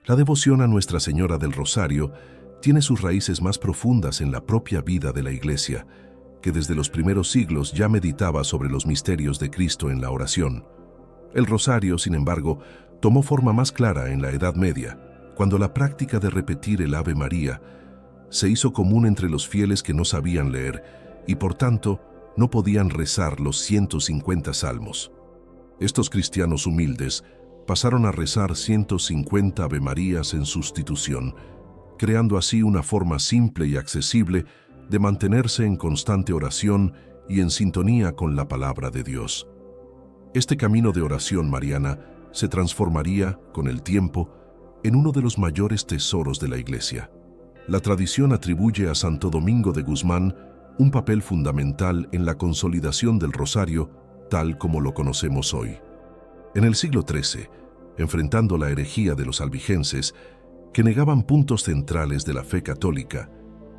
La devoción a Nuestra Señora del Rosario tiene sus raíces más profundas en la propia vida de la Iglesia, que desde los primeros siglos ya meditaba sobre los misterios de Cristo en la oración. El rosario, sin embargo, tomó forma más clara en la Edad Media, cuando la práctica de repetir el Ave María se hizo común entre los fieles que no sabían leer y, por tanto, no podían rezar los 150 salmos. Estos cristianos humildes pasaron a rezar 150 Ave Marías en sustitución, creando así una forma simple y accesible de mantenerse en constante oración y en sintonía con la palabra de Dios. Este camino de oración mariana se transformaría, con el tiempo, en uno de los mayores tesoros de la Iglesia. La tradición atribuye a Santo Domingo de Guzmán un papel fundamental en la consolidación del rosario tal como lo conocemos hoy. En el siglo XIII, enfrentando la herejía de los albigenses, que negaban puntos centrales de la fe católica,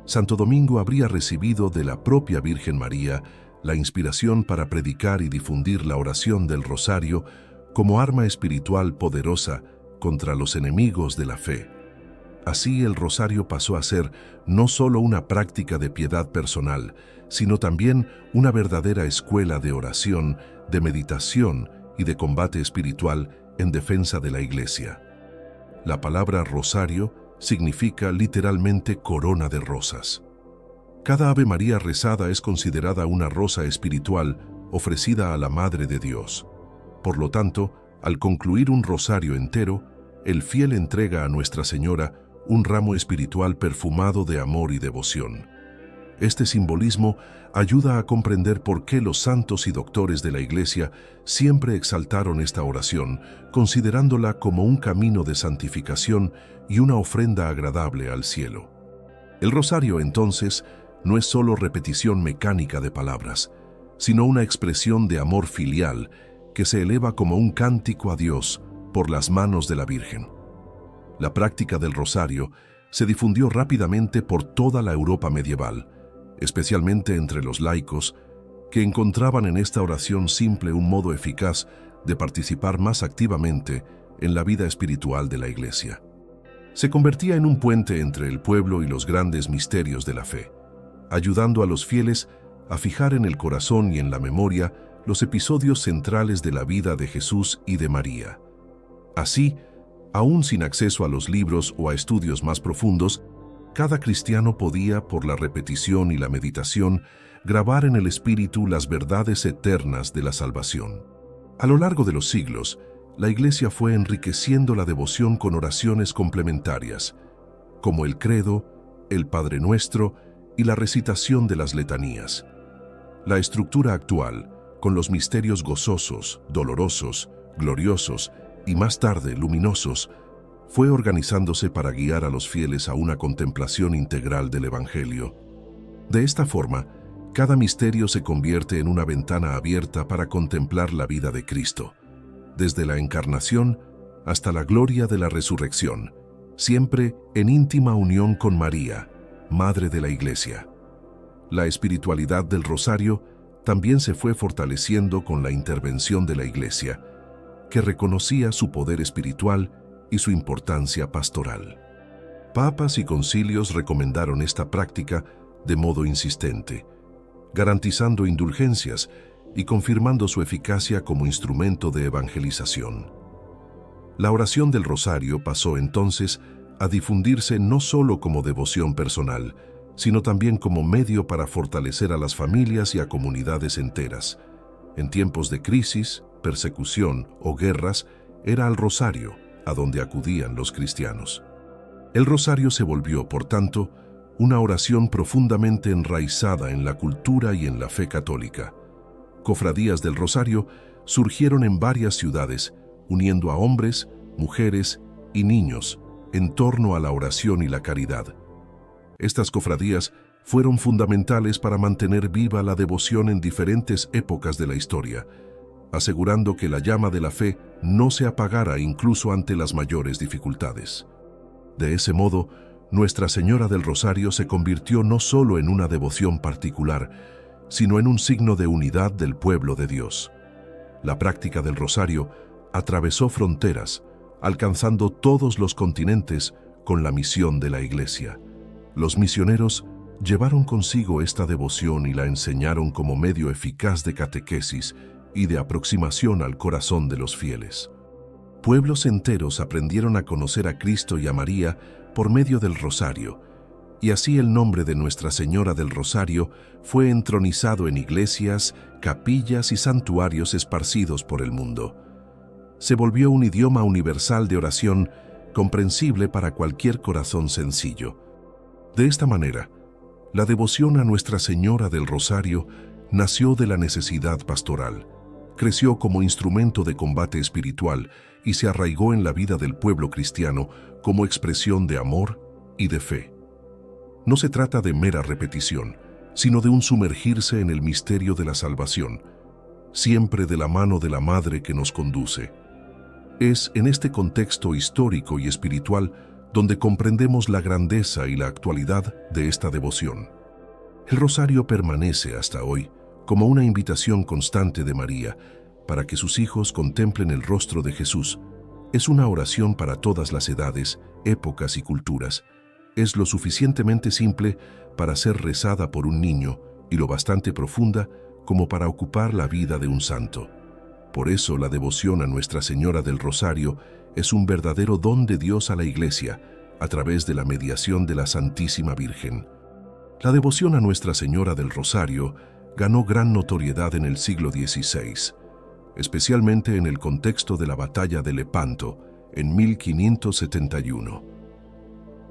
Santo Domingo habría recibido de la propia Virgen María la inspiración para predicar y difundir la oración del rosario como arma espiritual poderosa contra los enemigos de la fe. Así el rosario pasó a ser no solo una práctica de piedad personal, sino también una verdadera escuela de oración, de meditación y de combate espiritual en defensa de la Iglesia. La palabra rosario significa literalmente corona de rosas. Cada Ave María rezada es considerada una rosa espiritual ofrecida a la Madre de Dios. Por lo tanto, al concluir un rosario entero, el fiel entrega a Nuestra Señora un ramo espiritual perfumado de amor y devoción. Este simbolismo ayuda a comprender por qué los santos y doctores de la Iglesia siempre exaltaron esta oración, considerándola como un camino de santificación y una ofrenda agradable al cielo. El rosario, entonces, no es solo repetición mecánica de palabras, sino una expresión de amor filial que se eleva como un cántico a Dios por las manos de la Virgen. La práctica del rosario se difundió rápidamente por toda la Europa medieval, especialmente entre los laicos, que encontraban en esta oración simple un modo eficaz de participar más activamente en la vida espiritual de la Iglesia. Se convertía en un puente entre el pueblo y los grandes misterios de la fe, ayudando a los fieles a fijar en el corazón y en la memoria los episodios centrales de la vida de Jesús y de María. Así, aún sin acceso a los libros o a estudios más profundos, cada cristiano podía, por la repetición y la meditación, grabar en el espíritu las verdades eternas de la salvación. A lo largo de los siglos, la Iglesia fue enriqueciendo la devoción con oraciones complementarias, como el Credo, el Padre Nuestro y la recitación de las letanías. La estructura actual, con los misterios gozosos, dolorosos, gloriosos y más tarde luminosos, fue organizándose para guiar a los fieles a una contemplación integral del Evangelio. De esta forma, cada misterio se convierte en una ventana abierta para contemplar la vida de Cristo, desde la encarnación hasta la gloria de la resurrección, siempre en íntima unión con María, Madre de la Iglesia. La espiritualidad del rosario también se fue fortaleciendo con la intervención de la Iglesia, que reconocía su poder espiritual y su importancia pastoral. Papas y concilios recomendaron esta práctica de modo insistente, garantizando indulgencias y confirmando su eficacia como instrumento de evangelización. La oración del rosario pasó entonces a difundirse no solo como devoción personal, sino también como medio para fortalecer a las familias y a comunidades enteras. En tiempos de crisis, persecución o guerras, era al rosario a donde acudían los cristianos. El rosario se volvió, por tanto, una oración profundamente enraizada en la cultura y en la fe católica. Cofradías del rosario surgieron en varias ciudades, uniendo a hombres, mujeres y niños en torno a la oración y la caridad. Estas cofradías fueron fundamentales para mantener viva la devoción en diferentes épocas de la historia, asegurando que la llama de la fe no se apagara incluso ante las mayores dificultades. De ese modo, Nuestra Señora del Rosario se convirtió no solo en una devoción particular, sino en un signo de unidad del pueblo de Dios. La práctica del rosario atravesó fronteras, alcanzando todos los continentes con la misión de la Iglesia. Los misioneros llevaron consigo esta devoción y la enseñaron como medio eficaz de catequesis y de aproximación al corazón de los fieles. Pueblos enteros aprendieron a conocer a Cristo y a María por medio del Rosario, y así el nombre de Nuestra Señora del Rosario fue entronizado en iglesias, capillas y santuarios esparcidos por el mundo. Se volvió un idioma universal de oración comprensible para cualquier corazón sencillo. De esta manera, la devoción a Nuestra Señora del Rosario nació de la necesidad pastoral, creció como instrumento de combate espiritual y se arraigó en la vida del pueblo cristiano como expresión de amor y de fe. No se trata de mera repetición, sino de un sumergirse en el misterio de la salvación, siempre de la mano de la Madre que nos conduce. Es en este contexto histórico y espiritual donde comprendemos la grandeza y la actualidad de esta devoción. El rosario permanece hasta hoy como una invitación constante de María para que sus hijos contemplen el rostro de Jesús. Es una oración para todas las edades, épocas y culturas. Es lo suficientemente simple para ser rezada por un niño y lo bastante profunda como para ocupar la vida de un santo. Por eso la devoción a Nuestra Señora del Rosario es un verdadero don de Dios a la Iglesia a través de la mediación de la Santísima Virgen. La devoción a Nuestra Señora del Rosario ganó gran notoriedad en el siglo XVI, especialmente en el contexto de la batalla de Lepanto en 1571.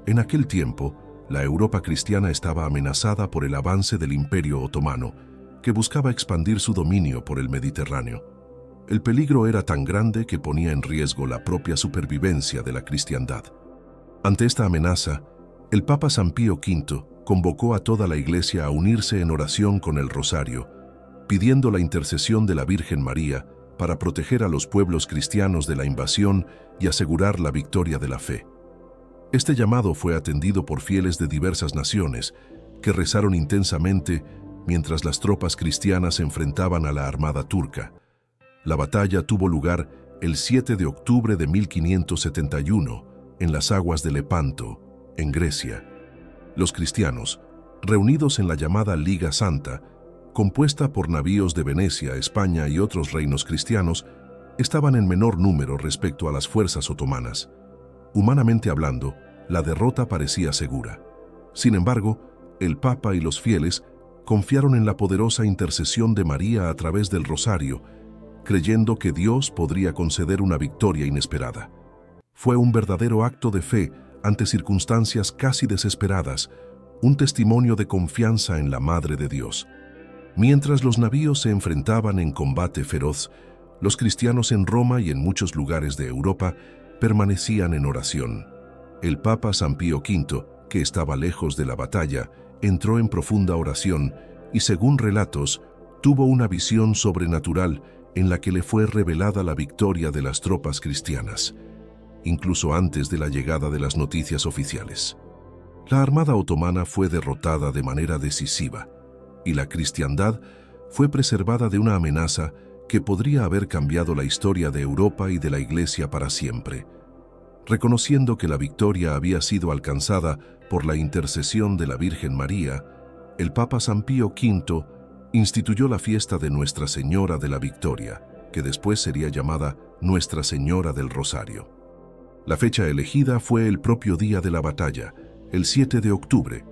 En aquel tiempo, la Europa cristiana estaba amenazada por el avance del Imperio Otomano, que buscaba expandir su dominio por el Mediterráneo. El peligro era tan grande que ponía en riesgo la propia supervivencia de la cristiandad. Ante esta amenaza, el Papa San Pío V convocó a toda la Iglesia a unirse en oración con el Rosario, pidiendo la intercesión de la Virgen María para proteger a los pueblos cristianos de la invasión y asegurar la victoria de la fe. Este llamado fue atendido por fieles de diversas naciones, que rezaron intensamente mientras las tropas cristianas se enfrentaban a la armada turca. La batalla tuvo lugar el 7 de octubre de 1571 en las aguas de Lepanto, en Grecia. Los cristianos, reunidos en la llamada Liga Santa, compuesta por navíos de Venecia, España y otros reinos cristianos, estaban en menor número respecto a las fuerzas otomanas. Humanamente hablando, la derrota parecía segura. Sin embargo, el Papa y los fieles confiaron en la poderosa intercesión de María a través del Rosario, creyendo que Dios podría conceder una victoria inesperada. Fue un verdadero acto de fe ante circunstancias casi desesperadas, un testimonio de confianza en la Madre de Dios. Mientras los navíos se enfrentaban en combate feroz, los cristianos en Roma y en muchos lugares de Europa permanecían en oración. El Papa San Pío V, que estaba lejos de la batalla, entró en profunda oración y, según relatos, tuvo una visión sobrenatural en la que le fue revelada la victoria de las tropas cristianas, incluso antes de la llegada de las noticias oficiales. La armada otomana fue derrotada de manera decisiva y la cristiandad fue preservada de una amenaza que podría haber cambiado la historia de Europa y de la Iglesia para siempre. Reconociendo que la victoria había sido alcanzada por la intercesión de la Virgen María, el Papa San Pío V instituyó la fiesta de Nuestra Señora de la Victoria, que después sería llamada Nuestra Señora del Rosario. La fecha elegida fue el propio día de la batalla, el 7 de octubre,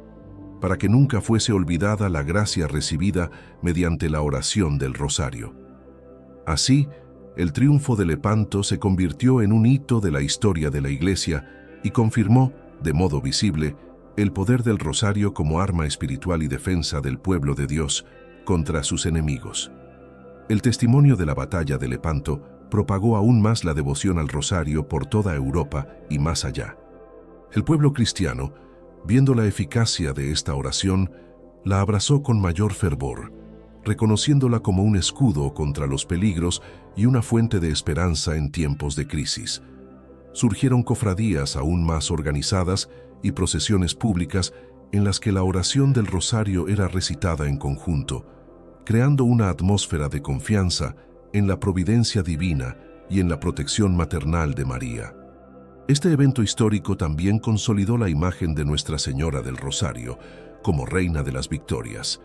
para que nunca fuese olvidada la gracia recibida mediante la oración del Rosario. Así, el triunfo de Lepanto se convirtió en un hito de la historia de la Iglesia y confirmó, de modo visible, el poder del Rosario como arma espiritual y defensa del pueblo de Dios contra sus enemigos. El testimonio de la batalla de Lepanto propagó aún más la devoción al Rosario por toda Europa y más allá. El pueblo cristiano, viendo la eficacia de esta oración, la abrazó con mayor fervor, reconociéndola como un escudo contra los peligros y una fuente de esperanza en tiempos de crisis. Surgieron cofradías aún más organizadas y procesiones públicas en las que la oración del Rosario era recitada en conjunto, creando una atmósfera de confianza en la providencia divina y en la protección maternal de María. Este evento histórico también consolidó la imagen de Nuestra Señora del Rosario como Reina de las Victorias.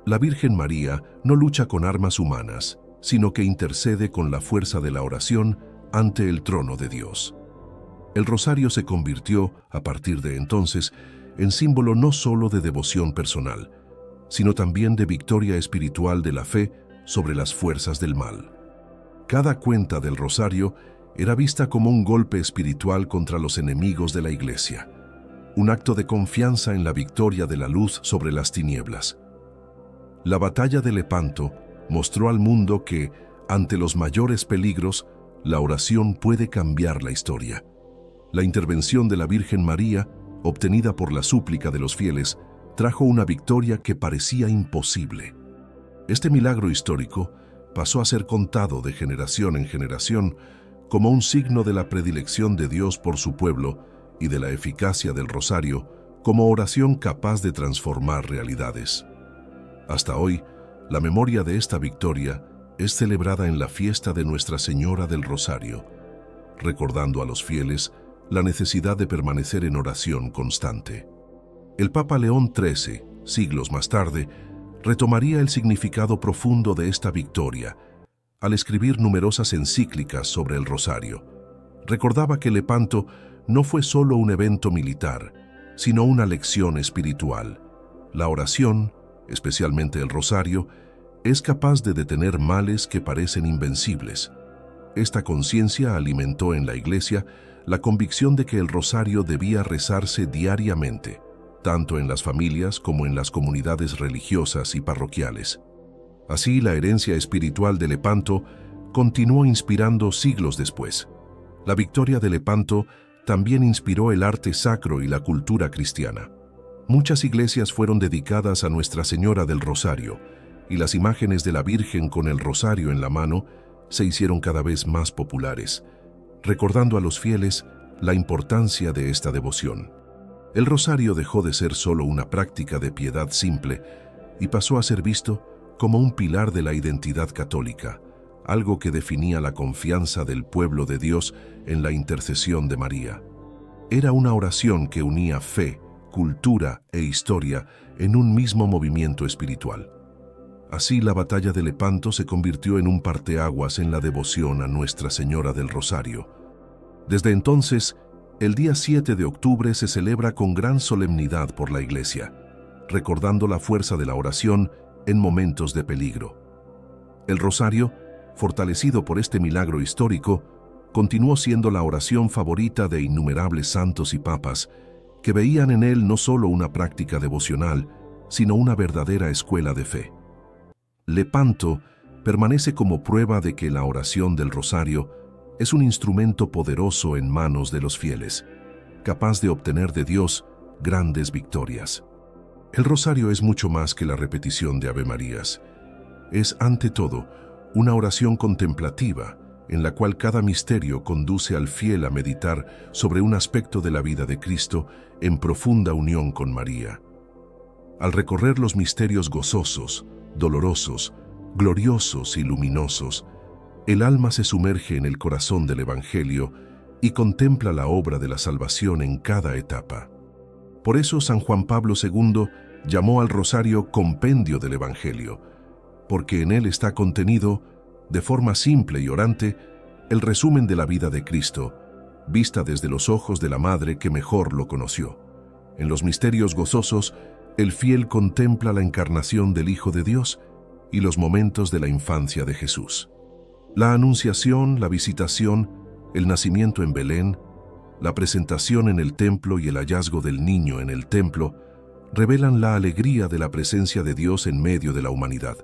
La Virgen María no lucha con armas humanas, sino que intercede con la fuerza de la oración ante el trono de Dios. El rosario se convirtió, a partir de entonces, en símbolo no solo de devoción personal, sino también de victoria espiritual de la fe sobre las fuerzas del mal. Cada cuenta del rosario era vista como un golpe espiritual contra los enemigos de la Iglesia, un acto de confianza en la victoria de la luz sobre las tinieblas. La batalla de Lepanto mostró al mundo que, ante los mayores peligros, la oración puede cambiar la historia. La intervención de la Virgen María, obtenida por la súplica de los fieles, trajo una victoria que parecía imposible. Este milagro histórico pasó a ser contado de generación en generación como un signo de la predilección de Dios por su pueblo y de la eficacia del rosario como oración capaz de transformar realidades. Hasta hoy, la memoria de esta victoria es celebrada en la fiesta de Nuestra Señora del Rosario, recordando a los fieles la necesidad de permanecer en oración constante. El Papa León XIII, siglos más tarde, retomaría el significado profundo de esta victoria al escribir numerosas encíclicas sobre el rosario. Recordaba que Lepanto no fue solo un evento militar, sino una lección espiritual. La oración, especialmente el rosario, es capaz de detener males que parecen invencibles. Esta conciencia alimentó en la Iglesia la convicción de que el rosario debía rezarse diariamente, tanto en las familias como en las comunidades religiosas y parroquiales. Así, la herencia espiritual de Lepanto continuó inspirando siglos después. La victoria de Lepanto también inspiró el arte sacro y la cultura cristiana. Muchas iglesias fueron dedicadas a Nuestra Señora del Rosario, y las imágenes de la Virgen con el rosario en la mano se hicieron cada vez más populares, recordando a los fieles la importancia de esta devoción. El rosario dejó de ser solo una práctica de piedad simple y pasó a ser visto como un pilar de la identidad católica, algo que definía la confianza del pueblo de Dios en la intercesión de María. Era una oración que unía fe, cultura e historia en un mismo movimiento espiritual. Así, la batalla de Lepanto se convirtió en un parteaguas en la devoción a Nuestra Señora del Rosario. Desde entonces, el día 7 de octubre se celebra con gran solemnidad por la Iglesia, recordando la fuerza de la oración en momentos de peligro. El rosario, fortalecido por este milagro histórico, continuó siendo la oración favorita de innumerables santos y papas, que veían en él no solo una práctica devocional, sino una verdadera escuela de fe. Lepanto permanece como prueba de que la oración del rosario es un instrumento poderoso en manos de los fieles, capaz de obtener de Dios grandes victorias. El rosario es mucho más que la repetición de Ave Marías. Es, ante todo, una oración contemplativa en la cual cada misterio conduce al fiel a meditar sobre un aspecto de la vida de Cristo en profunda unión con María. Al recorrer los misterios gozosos, dolorosos, gloriosos y luminosos, el alma se sumerge en el corazón del Evangelio y contempla la obra de la salvación en cada etapa. Por eso San Juan Pablo II llamó al rosario compendio del Evangelio, porque en él está contenido, de forma simple y orante, el resumen de la vida de Cristo, vista desde los ojos de la Madre que mejor lo conoció. En los misterios gozosos, el fiel contempla la encarnación del Hijo de Dios y los momentos de la infancia de Jesús. La anunciación, la visitación, el nacimiento en Belén, la presentación en el templo y el hallazgo del niño en el templo revelan la alegría de la presencia de Dios en medio de la humanidad.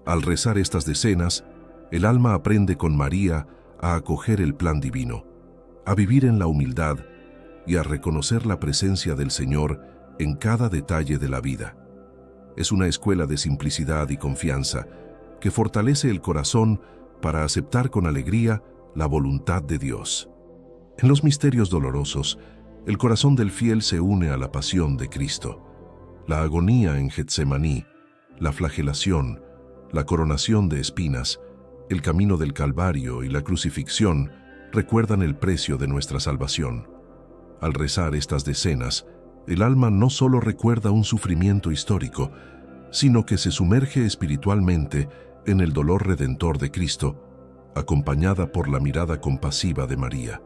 Al rezar estas decenas, el alma aprende con María a acoger el plan divino, a vivir en la humildad y a reconocer la presencia del Señor en cada detalle de la vida. Es una escuela de simplicidad y confianza que fortalece el corazón para aceptar con alegría la voluntad de Dios. En los misterios dolorosos, el corazón del fiel se une a la pasión de Cristo. La agonía en Getsemaní, la flagelación, la coronación de espinas, el camino del Calvario y la crucifixión recuerdan el precio de nuestra salvación. Al rezar estas decenas, el alma no solo recuerda un sufrimiento histórico, sino que se sumerge espiritualmente en el dolor redentor de Cristo, acompañada por la mirada compasiva de María.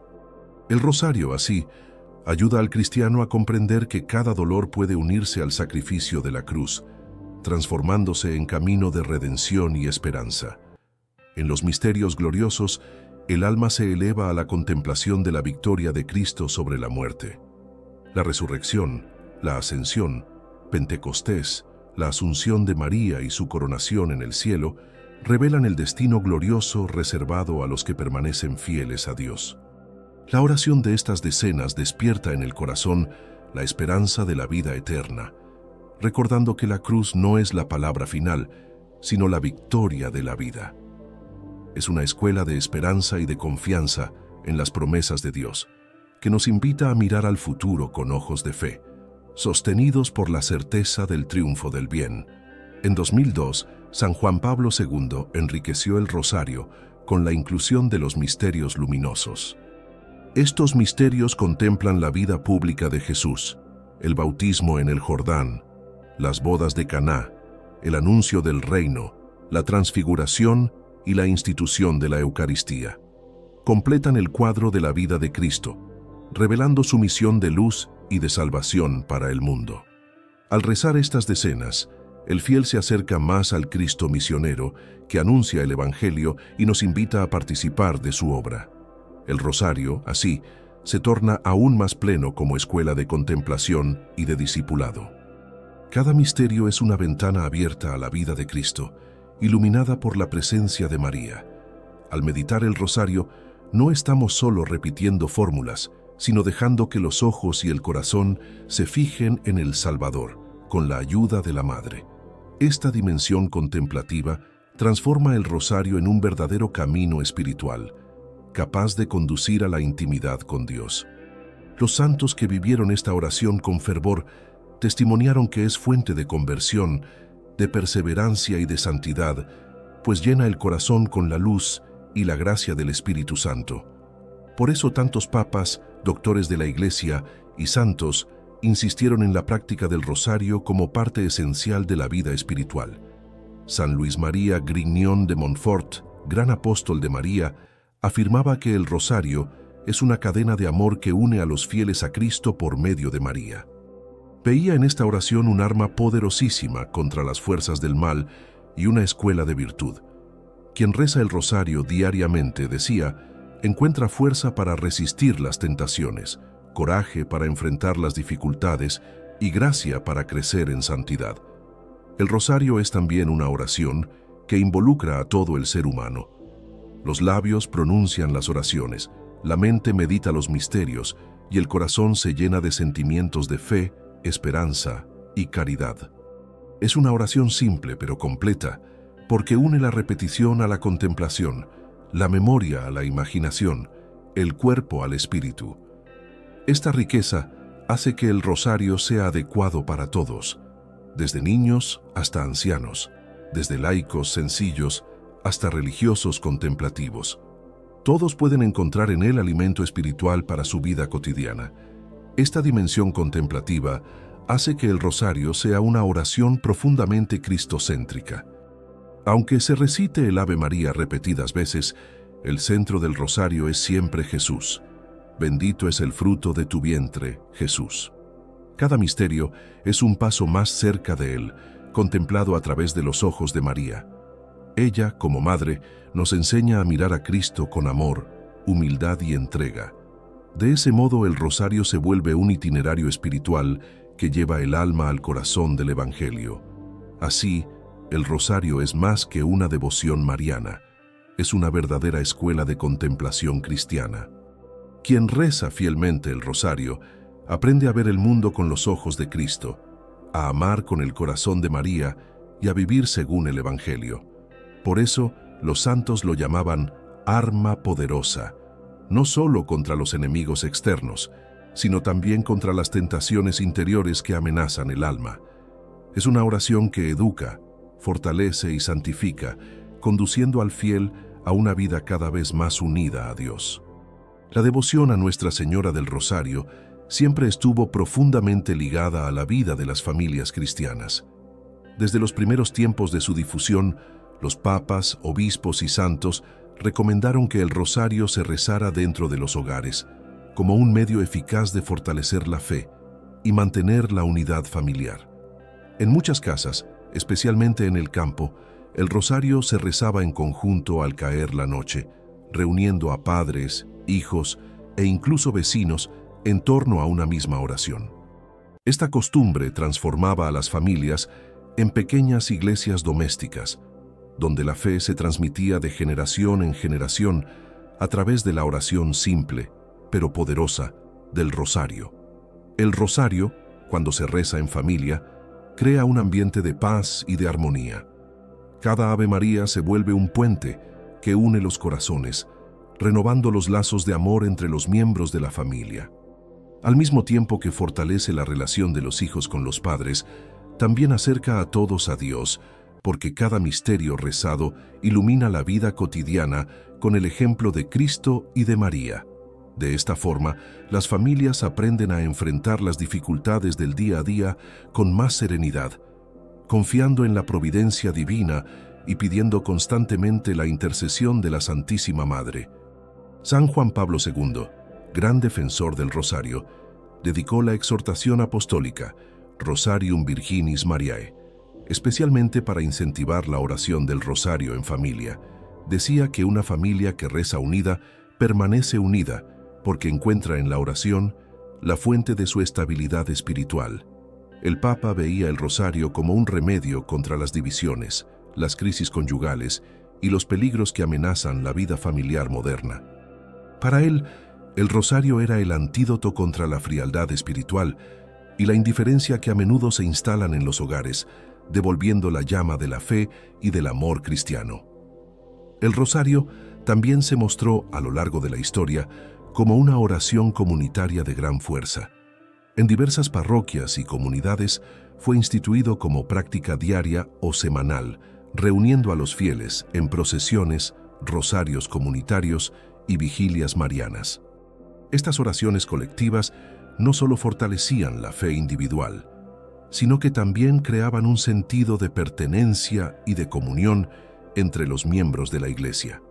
El rosario, así, ayuda al cristiano a comprender que cada dolor puede unirse al sacrificio de la cruz, transformándose en camino de redención y esperanza. En los misterios gloriosos, el alma se eleva a la contemplación de la victoria de Cristo sobre la muerte. La resurrección, la ascensión, Pentecostés, la asunción de María y su coronación en el cielo revelan el destino glorioso reservado a los que permanecen fieles a Dios. La oración de estas decenas despierta en el corazón la esperanza de la vida eterna, recordando que la cruz no es la palabra final, sino la victoria de la vida. Es una escuela de esperanza y de confianza en las promesas de Dios, que nos invita a mirar al futuro con ojos de fe, sostenidos por la certeza del triunfo del bien. En 2002, San Juan Pablo II enriqueció el rosario con la inclusión de los misterios luminosos. Estos misterios contemplan la vida pública de Jesús, el bautismo en el Jordán, las bodas de Caná, el anuncio del reino, la transfiguración y la institución de la Eucaristía. Completan el cuadro de la vida de Cristo, revelando su misión de luz y de salvación para el mundo. Al rezar estas decenas, el fiel se acerca más al Cristo misionero que anuncia el Evangelio y nos invita a participar de su obra. El rosario, así, se torna aún más pleno como escuela de contemplación y de discipulado. Cada misterio es una ventana abierta a la vida de Cristo, iluminada por la presencia de María. Al meditar el rosario, no estamos solo repitiendo fórmulas, sino dejando que los ojos y el corazón se fijen en el Salvador, con la ayuda de la Madre. Esta dimensión contemplativa transforma el rosario en un verdadero camino espiritual, capaz de conducir a la intimidad con Dios. Los santos que vivieron esta oración con fervor testimoniaron que es fuente de conversión, de perseverancia y de santidad, pues llena el corazón con la luz y la gracia del Espíritu Santo. Por eso tantos papas, doctores de la Iglesia y santos insistieron en la práctica del rosario como parte esencial de la vida espiritual. San Luis María Grignion de Montfort, gran apóstol de María, afirmaba que el rosario es una cadena de amor que une a los fieles a Cristo por medio de María. Veía en esta oración un arma poderosísima contra las fuerzas del mal y una escuela de virtud. Quien reza el rosario diariamente, decía, encuentra fuerza para resistir las tentaciones, coraje para enfrentar las dificultades y gracia para crecer en santidad. El rosario es también una oración que involucra a todo el ser humano. Los labios pronuncian las oraciones, la mente medita los misterios y el corazón se llena de sentimientos de fe, esperanza y caridad. Es una oración simple pero completa, porque une la repetición a la contemplación, la memoria a la imaginación, el cuerpo al espíritu. Esta riqueza hace que el rosario sea adecuado para todos, desde niños hasta ancianos, desde laicos sencillos hasta religiosos contemplativos. Todos pueden encontrar en él alimento espiritual para su vida cotidiana. Esta dimensión contemplativa hace que el rosario sea una oración profundamente cristocéntrica. Aunque se recite el Ave María repetidas veces, el centro del rosario es siempre Jesús. Bendito es el fruto de tu vientre, Jesús. Cada misterio es un paso más cerca de él, contemplado a través de los ojos de María. Ella, como madre, nos enseña a mirar a Cristo con amor, humildad y entrega. De ese modo el rosario se vuelve un itinerario espiritual que lleva el alma al corazón del Evangelio. Así, el rosario es más que una devoción mariana, es una verdadera escuela de contemplación cristiana. Quien reza fielmente el rosario aprende a ver el mundo con los ojos de Cristo, a amar con el corazón de María y a vivir según el Evangelio. Por eso, los santos lo llamaban arma poderosa, no solo contra los enemigos externos, sino también contra las tentaciones interiores que amenazan el alma. Es una oración que educa, fortalece y santifica, conduciendo al fiel a una vida cada vez más unida a Dios. La devoción a Nuestra Señora del Rosario siempre estuvo profundamente ligada a la vida de las familias cristianas. Desde los primeros tiempos de su difusión, los papas, obispos y santos recomendaron que el rosario se rezara dentro de los hogares, como un medio eficaz de fortalecer la fe y mantener la unidad familiar. En muchas casas, especialmente en el campo, el rosario se rezaba en conjunto al caer la noche, reuniendo a padres, hijos e incluso vecinos en torno a una misma oración. Esta costumbre transformaba a las familias en pequeñas iglesias domésticas, donde la fe se transmitía de generación en generación a través de la oración simple, pero poderosa, del rosario. El rosario, cuando se reza en familia, crea un ambiente de paz y de armonía. Cada Ave María se vuelve un puente que une los corazones, renovando los lazos de amor entre los miembros de la familia. Al mismo tiempo que fortalece la relación de los hijos con los padres, también acerca a todos a Dios, porque cada misterio rezado ilumina la vida cotidiana con el ejemplo de Cristo y de María. De esta forma, las familias aprenden a enfrentar las dificultades del día a día con más serenidad, confiando en la providencia divina y pidiendo constantemente la intercesión de la Santísima Madre. San Juan Pablo II, gran defensor del rosario, dedicó la exhortación apostólica Rosarium Virginis Mariae, especialmente para incentivar la oración del rosario en familia. Decía que una familia que reza unida permanece unida porque encuentra en la oración la fuente de su estabilidad espiritual. El Papa veía el rosario como un remedio contra las divisiones, las crisis conyugales y los peligros que amenazan la vida familiar moderna. Para él, el rosario era el antídoto contra la frialdad espiritual y la indiferencia que a menudo se instalan en los hogares, devolviendo la llama de la fe y del amor cristiano. El rosario también se mostró a lo largo de la historia como una oración comunitaria de gran fuerza. En diversas parroquias y comunidades fue instituido como práctica diaria o semanal, reuniendo a los fieles en procesiones, rosarios comunitarios y vigilias marianas. Estas oraciones colectivas no solo fortalecían la fe individual, sino que también creaban un sentido de pertenencia y de comunión entre los miembros de la Iglesia.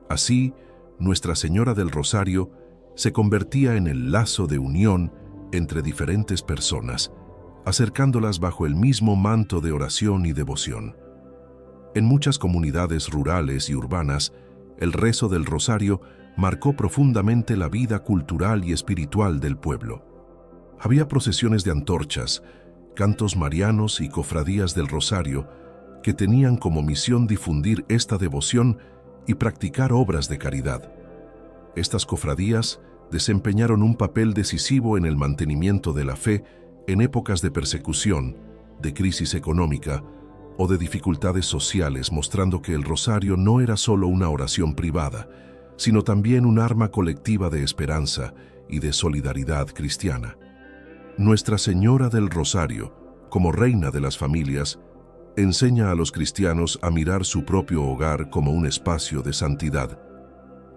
Así, Nuestra Señora del Rosario se convertía en el lazo de unión entre diferentes personas, acercándolas bajo el mismo manto de oración y devoción. En muchas comunidades rurales y urbanas, el rezo del rosario marcó profundamente la vida cultural y espiritual del pueblo. Había procesiones de antorchas, cantos marianos y cofradías del rosario que tenían como misión difundir esta devoción y practicar obras de caridad. Estas cofradías desempeñaron un papel decisivo en el mantenimiento de la fe en épocas de persecución, de crisis económica o de dificultades sociales, mostrando que el rosario no era solo una oración privada, sino también un arma colectiva de esperanza y de solidaridad cristiana. Nuestra Señora del Rosario, como reina de las familias, enseña a los cristianos a mirar su propio hogar como un espacio de santidad.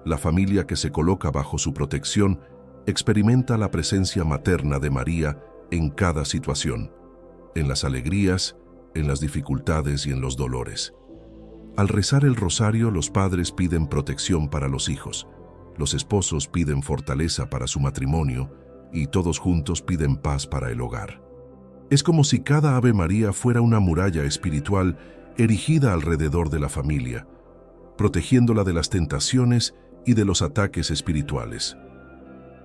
La familia que se coloca bajo su protección experimenta la presencia materna de María en cada situación, en las alegrías, en las dificultades y en los dolores. Al rezar el rosario, los padres piden protección para los hijos, los esposos piden fortaleza para su matrimonio y todos juntos piden paz para el hogar. Es como si cada Ave María fuera una muralla espiritual erigida alrededor de la familia, protegiéndola de las tentaciones y de los ataques espirituales.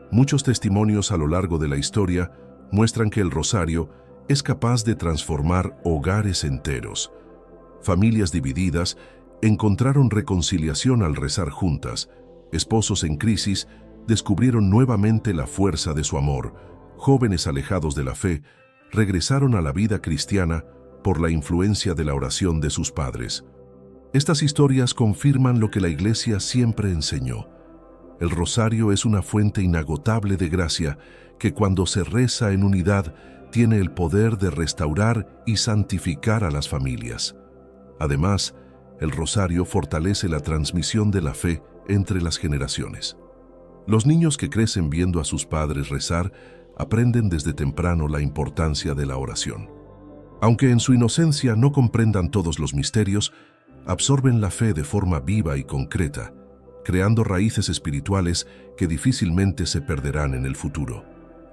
Muchos testimonios a lo largo de la historia muestran que el rosario es capaz de transformar hogares enteros. Familias divididas encontraron reconciliación al rezar juntas. Esposos en crisis descubrieron nuevamente la fuerza de su amor. Jóvenes alejados de la fe regresaron a la vida cristiana por la influencia de la oración de sus padres. Estas historias confirman lo que la Iglesia siempre enseñó. El rosario es una fuente inagotable de gracia que cuando se reza en unidad tiene el poder de restaurar y santificar a las familias. Además, el rosario fortalece la transmisión de la fe entre las generaciones. Los niños que crecen viendo a sus padres rezar aprenden desde temprano la importancia de la oración. Aunque en su inocencia no comprendan todos los misterios, absorben la fe de forma viva y concreta, creando raíces espirituales que difícilmente se perderán en el futuro.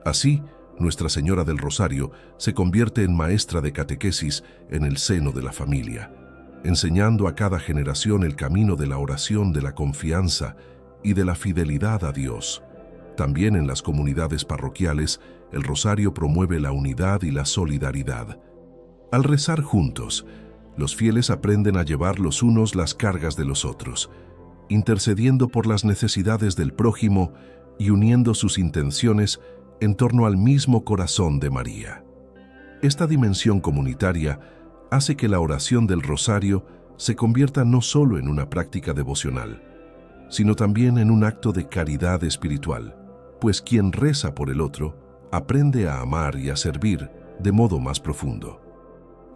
Así, Nuestra Señora del Rosario se convierte en maestra de catequesis en el seno de la familia, enseñando a cada generación el camino de la oración, de la confianza y de la fidelidad a Dios. También en las comunidades parroquiales, el rosario promueve la unidad y la solidaridad. Al rezar juntos, los fieles aprenden a llevar los unos las cargas de los otros, intercediendo por las necesidades del prójimo y uniendo sus intenciones en torno al mismo corazón de María. Esta dimensión comunitaria hace que la oración del rosario se convierta no solo en una práctica devocional, sino también en un acto de caridad espiritual, pues quien reza por el otro aprende a amar y a servir de modo más profundo.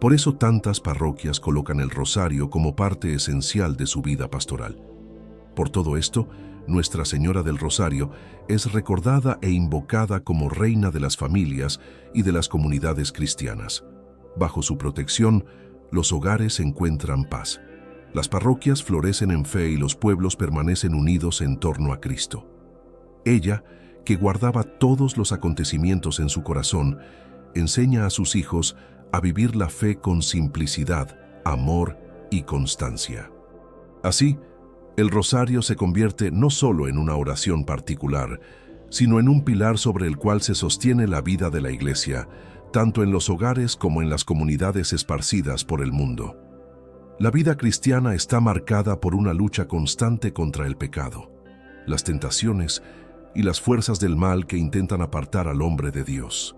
Por eso tantas parroquias colocan el rosario como parte esencial de su vida pastoral. Por todo esto, Nuestra Señora del Rosario es recordada e invocada como reina de las familias y de las comunidades cristianas. Bajo su protección, los hogares encuentran paz. Las parroquias florecen en fe y los pueblos permanecen unidos en torno a Cristo. Ella, que guardaba todos los acontecimientos en su corazón, enseña a sus hijos a vivir la fe con simplicidad, amor y constancia. Así, el rosario se convierte no solo en una oración particular, sino en un pilar sobre el cual se sostiene la vida de la Iglesia, tanto en los hogares como en las comunidades esparcidas por el mundo. La vida cristiana está marcada por una lucha constante contra el pecado, las tentaciones y las fuerzas del mal que intentan apartar al hombre de Dios.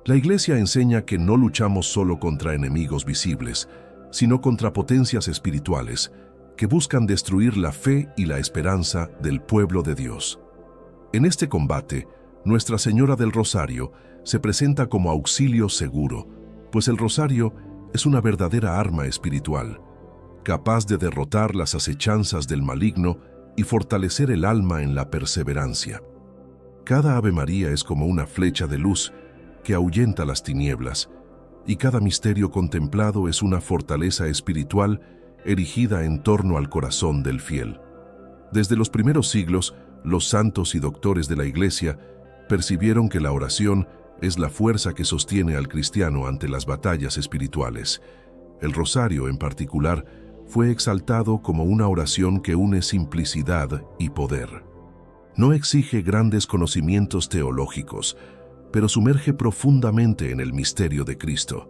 La Iglesia enseña que no luchamos solo contra enemigos visibles, sino contra potencias espirituales que buscan destruir la fe y la esperanza del pueblo de Dios. En este combate, Nuestra Señora del Rosario se presenta como auxilio seguro, pues el rosario es una verdadera arma espiritual, capaz de derrotar las acechanzas del maligno y fortalecer el alma en la perseverancia. Cada Ave María es como una flecha de luz que ahuyenta las tinieblas, y cada misterio contemplado es una fortaleza espiritual erigida en torno al corazón del fiel. Desde los primeros siglos, los santos y doctores de la Iglesia percibieron que la oración es la fuerza que sostiene al cristiano ante las batallas espirituales. El rosario, en particular, fue exaltado como una oración que une simplicidad y poder. No exige grandes conocimientos teológicos, pero sumerge profundamente en el misterio de Cristo.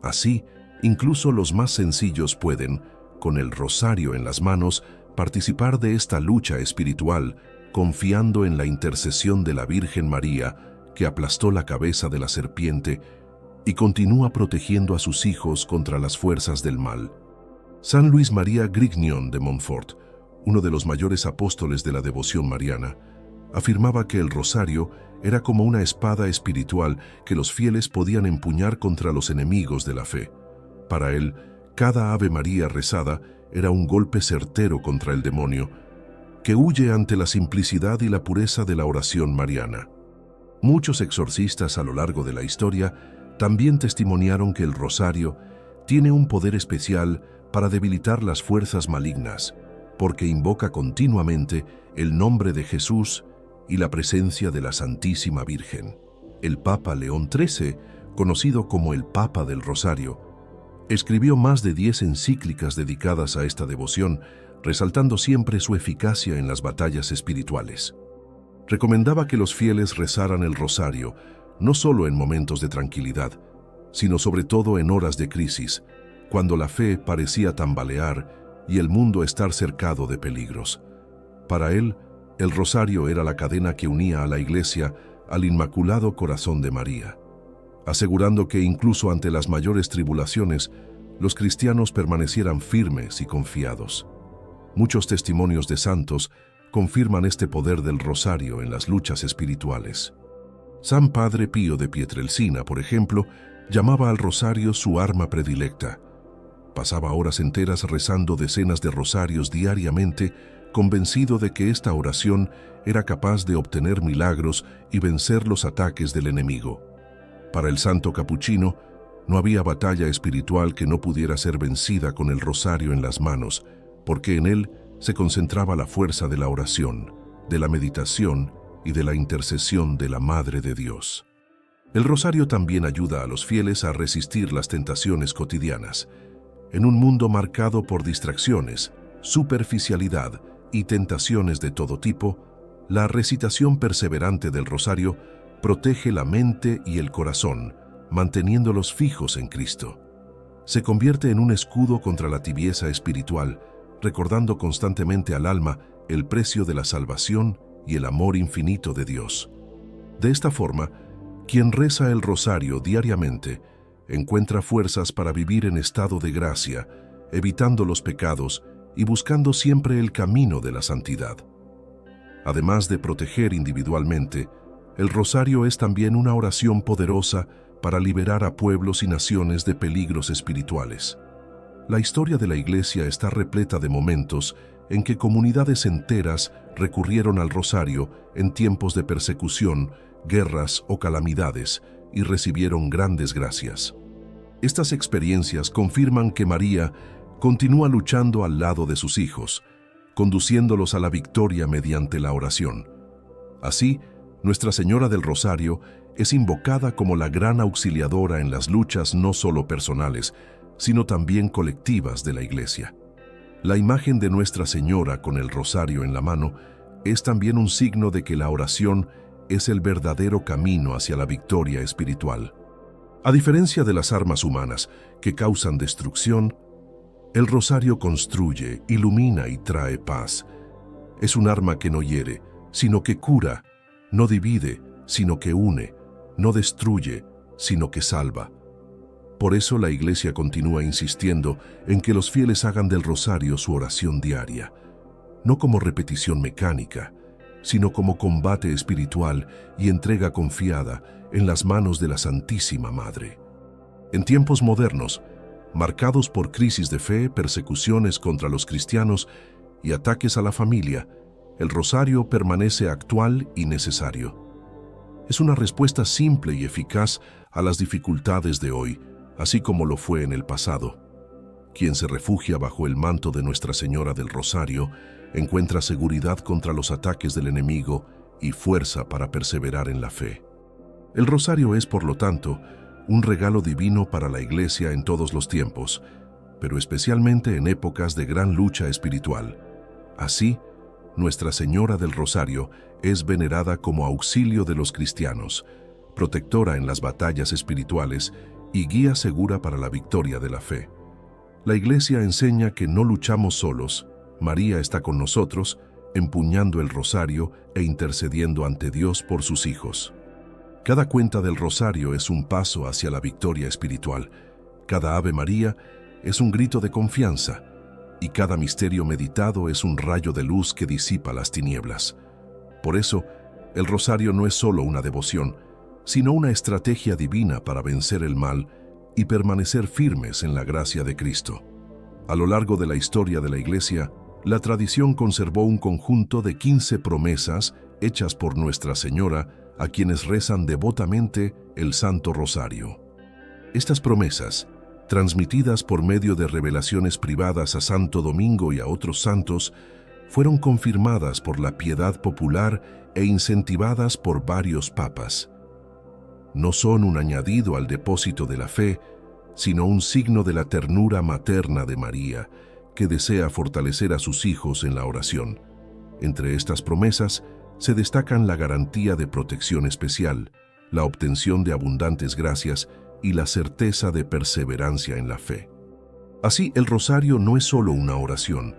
Así, incluso los más sencillos pueden, con el rosario en las manos, participar de esta lucha espiritual, confiando en la intercesión de la Virgen María, que aplastó la cabeza de la serpiente y continúa protegiendo a sus hijos contra las fuerzas del mal. San Luis María Grignion de Montfort, uno de los mayores apóstoles de la devoción mariana, afirmaba que el rosario era como una espada espiritual que los fieles podían empuñar contra los enemigos de la fe. Para él, cada Ave María rezada era un golpe certero contra el demonio, que huye ante la simplicidad y la pureza de la oración mariana. Muchos exorcistas a lo largo de la historia también testimoniaron que el rosario tiene un poder especial para debilitar las fuerzas malignas, porque invoca continuamente el nombre de Jesús y la presencia de la Santísima Virgen. El Papa León XIII, conocido como el Papa del Rosario, escribió más de 10 encíclicas dedicadas a esta devoción, resaltando siempre su eficacia en las batallas espirituales. Recomendaba que los fieles rezaran el rosario, no solo en momentos de tranquilidad, sino sobre todo en horas de crisis, cuando la fe parecía tambalear y el mundo estar cercado de peligros. Para él, el rosario era la cadena que unía a la Iglesia al Inmaculado Corazón de María, asegurando que incluso ante las mayores tribulaciones, los cristianos permanecieran firmes y confiados. Muchos testimonios de santos confirman este poder del rosario en las luchas espirituales. San Padre Pío de Pietrelcina, por ejemplo, llamaba al rosario su arma predilecta. Pasaba horas enteras rezando decenas de rosarios diariamente, convencido de que esta oración era capaz de obtener milagros y vencer los ataques del enemigo. Para el santo capuchino, no había batalla espiritual que no pudiera ser vencida con el rosario en las manos, porque en él se concentraba la fuerza de la oración, de la meditación y de la intercesión de la Madre de Dios. El rosario también ayuda a los fieles a resistir las tentaciones cotidianas. En un mundo marcado por distracciones, superficialidad y tentaciones de todo tipo, la recitación perseverante del rosario protege la mente y el corazón, manteniéndolos fijos en Cristo. Se convierte en un escudo contra la tibieza espiritual, recordando constantemente al alma el precio de la salvación y el amor infinito de Dios. De esta forma, quien reza el rosario diariamente encuentra fuerzas para vivir en estado de gracia, evitando los pecados y buscando siempre el camino de la santidad. Además de proteger individualmente, el rosario es también una oración poderosa para liberar a pueblos y naciones de peligros espirituales. La historia de la Iglesia está repleta de momentos en que comunidades enteras recurrieron al rosario en tiempos de persecución, guerras o calamidades y recibieron grandes gracias. Estas experiencias confirman que María continúa luchando al lado de sus hijos, conduciéndolos a la victoria mediante la oración. Así, Nuestra Señora del Rosario es invocada como la gran auxiliadora en las luchas no solo personales, sino también colectivas de la Iglesia. La imagen de Nuestra Señora con el rosario en la mano es también un signo de que la oración es el verdadero camino hacia la victoria espiritual. A diferencia de las armas humanas que causan destrucción, el rosario construye, ilumina y trae paz. Es un arma que no hiere, sino que cura, no divide, sino que une, no destruye, sino que salva. Por eso la Iglesia continúa insistiendo en que los fieles hagan del rosario su oración diaria, no como repetición mecánica, sino como combate espiritual y entrega confiada en las manos de la Santísima Madre. En tiempos modernos, marcados por crisis de fe, persecuciones contra los cristianos y ataques a la familia, el rosario permanece actual y necesario. Es una respuesta simple y eficaz a las dificultades de hoy, así como lo fue en el pasado. Quien se refugia bajo el manto de Nuestra Señora del Rosario encuentra seguridad contra los ataques del enemigo y fuerza para perseverar en la fe. El rosario es, por lo tanto, un regalo divino para la Iglesia en todos los tiempos, pero especialmente en épocas de gran lucha espiritual. Así, Nuestra Señora del Rosario es venerada como auxilio de los cristianos, protectora en las batallas espirituales y guía segura para la victoria de la fe. La Iglesia enseña que no luchamos solos. María está con nosotros, empuñando el rosario e intercediendo ante Dios por sus hijos. Cada cuenta del rosario es un paso hacia la victoria espiritual. Cada Ave María es un grito de confianza, y cada misterio meditado es un rayo de luz que disipa las tinieblas. Por eso, el rosario no es solo una devoción, sino una estrategia divina para vencer el mal y permanecer firmes en la gracia de Cristo. A lo largo de la historia de la Iglesia, la tradición conservó un conjunto de 15 promesas hechas por Nuestra Señora a quienes rezan devotamente el Santo Rosario. Estas promesas, transmitidas por medio de revelaciones privadas a Santo Domingo y a otros santos, fueron confirmadas por la piedad popular e incentivadas por varios papas. No son un añadido al depósito de la fe, sino un signo de la ternura materna de María, que desea fortalecer a sus hijos en la oración. Entre estas promesas se destacan la garantía de protección especial, la obtención de abundantes gracias y la certeza de perseverancia en la fe. Así, el rosario no es solo una oración,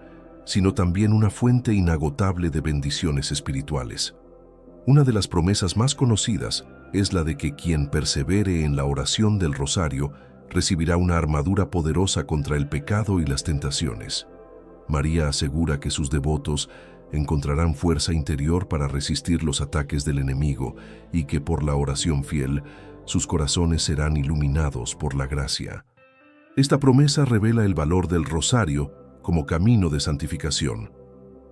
sino también una fuente inagotable de bendiciones espirituales. Una de las promesas más conocidas es la de que quien persevere en la oración del rosario recibirá una armadura poderosa contra el pecado y las tentaciones. María asegura que sus devotos encontrarán fuerza interior para resistir los ataques del enemigo y que por la oración fiel, sus corazones serán iluminados por la gracia. Esta promesa revela el valor del rosario como camino de santificación.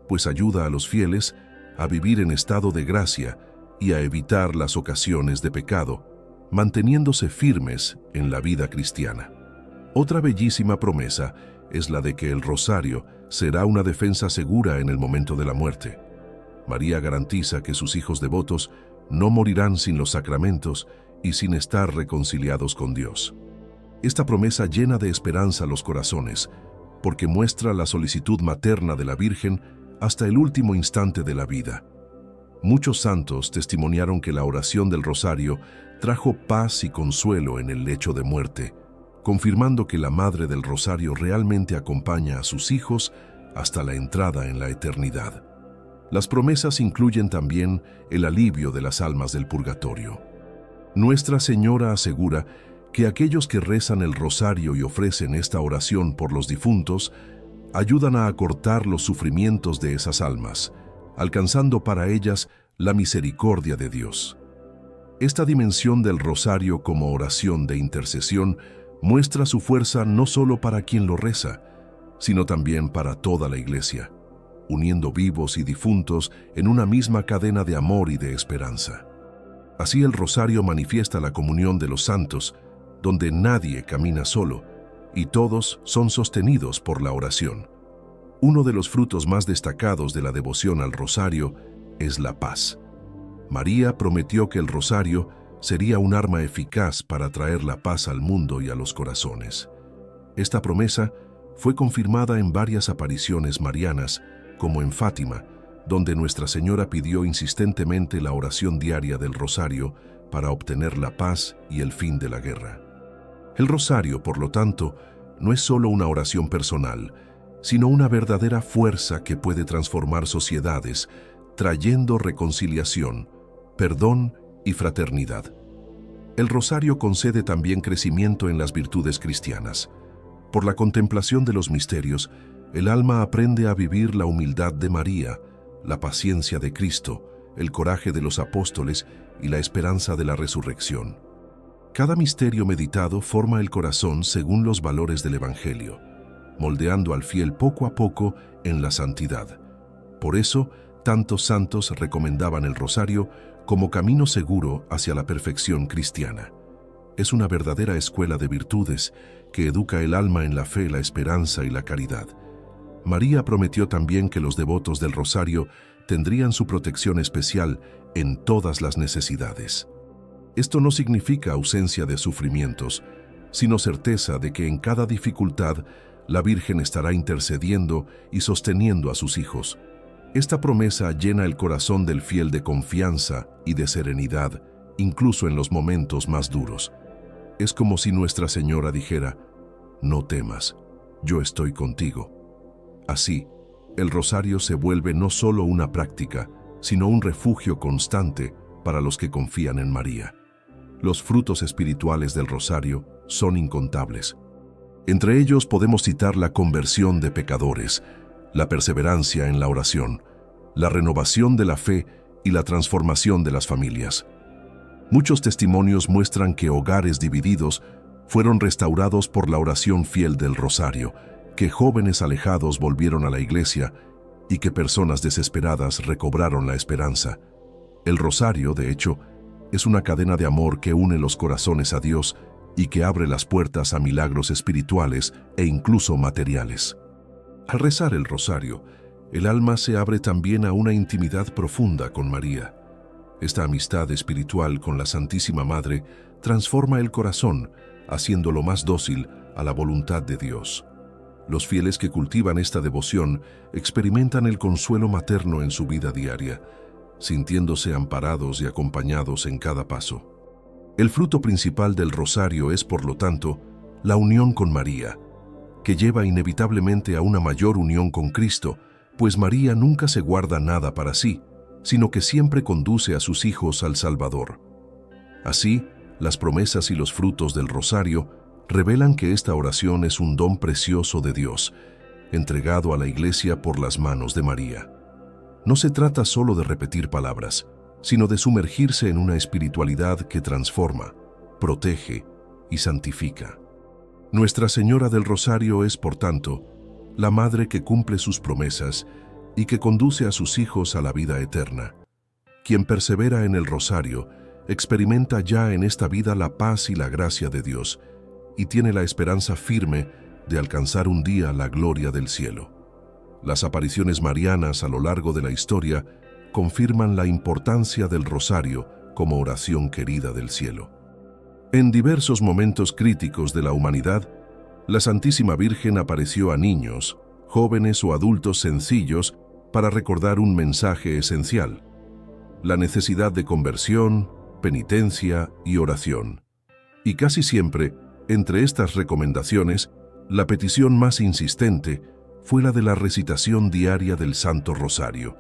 pues ayuda a los fieles a vivir en estado de gracia y a evitar las ocasiones de pecado, manteniéndose firmes en la vida cristiana. Otra bellísima promesa es la de que el rosario será una defensa segura en el momento de la muerte. María garantiza que sus hijos devotos no morirán sin los sacramentos y sin estar reconciliados con Dios. Esta promesa llena de esperanza los corazones, porque muestra la solicitud materna de la Virgen hasta el último instante de la vida. Muchos santos testimoniaron que la oración del rosario trajo paz y consuelo en el lecho de muerte, confirmando que la Madre del Rosario realmente acompaña a sus hijos hasta la entrada en la eternidad. Las promesas incluyen también el alivio de las almas del purgatorio. Nuestra Señora asegura que aquellos que rezan el rosario y ofrecen esta oración por los difuntos ayudan a acortar los sufrimientos de esas almas, alcanzando para ellas la misericordia de Dios. Esta dimensión del rosario como oración de intercesión muestra su fuerza no solo para quien lo reza, sino también para toda la Iglesia, uniendo vivos y difuntos en una misma cadena de amor y de esperanza. Así el rosario manifiesta la comunión de los santos, donde nadie camina solo y todos son sostenidos por la oración. Uno de los frutos más destacados de la devoción al rosario es la paz. María prometió que el rosario sería un arma eficaz para traer la paz al mundo y a los corazones. Esta promesa fue confirmada en varias apariciones marianas, como en Fátima, donde Nuestra Señora pidió insistentemente la oración diaria del rosario para obtener la paz y el fin de la guerra. El rosario, por lo tanto, no es solo una oración personal, sino una verdadera fuerza que puede transformar sociedades, trayendo reconciliación, perdón y fraternidad. El rosario concede también crecimiento en las virtudes cristianas. Por la contemplación de los misterios, el alma aprende a vivir la humildad de María, la paciencia de Cristo, el coraje de los apóstoles y la esperanza de la resurrección. Cada misterio meditado forma el corazón según los valores del Evangelio, moldeando al fiel poco a poco en la santidad. Por eso, tantos santos recomendaban el rosario como camino seguro hacia la perfección cristiana. Es una verdadera escuela de virtudes que educa el alma en la fe, la esperanza y la caridad. María prometió también que los devotos del rosario tendrían su protección especial en todas las necesidades. Esto no significa ausencia de sufrimientos, sino certeza de que en cada dificultad la Virgen estará intercediendo y sosteniendo a sus hijos. Esta promesa llena el corazón del fiel de confianza y de serenidad, incluso en los momentos más duros. Es como si Nuestra Señora dijera: «No temas, yo estoy contigo». Así, el rosario se vuelve no solo una práctica, sino un refugio constante para los que confían en María. Los frutos espirituales del rosario son incontables. Entre ellos podemos citar la conversión de pecadores, la perseverancia en la oración, la renovación de la fe y la transformación de las familias. Muchos testimonios muestran que hogares divididos fueron restaurados por la oración fiel del rosario, que jóvenes alejados volvieron a la iglesia y que personas desesperadas recobraron la esperanza. El rosario, de hecho, es una cadena de amor que une los corazones a Dios y que abre las puertas a milagros espirituales e incluso materiales. Al rezar el rosario, el alma se abre también a una intimidad profunda con María. Esta amistad espiritual con la Santísima Madre transforma el corazón, haciéndolo más dócil a la voluntad de Dios. Los fieles que cultivan esta devoción experimentan el consuelo materno en su vida diaria, sintiéndose amparados y acompañados en cada paso. El fruto principal del rosario es, por lo tanto, la unión con María, que lleva inevitablemente a una mayor unión con Cristo, pues María nunca se guarda nada para sí, sino que siempre conduce a sus hijos al Salvador. Así, las promesas y los frutos del rosario revelan que esta oración es un don precioso de Dios, entregado a la Iglesia por las manos de María. No se trata solo de repetir palabras, sino de sumergirse en una espiritualidad que transforma, protege y santifica. Nuestra Señora del Rosario es, por tanto, la Madre que cumple sus promesas y que conduce a sus hijos a la vida eterna. Quien persevera en el rosario experimenta ya en esta vida la paz y la gracia de Dios y tiene la esperanza firme de alcanzar un día la gloria del cielo. Las apariciones marianas a lo largo de la historia confirman la importancia del rosario como oración querida del cielo. En diversos momentos críticos de la humanidad, la Santísima Virgen apareció a niños, jóvenes o adultos sencillos para recordar un mensaje esencial: la necesidad de conversión, penitencia y oración. Y casi siempre, entre estas recomendaciones, la petición más insistente fue la de la recitación diaria del Santo Rosario.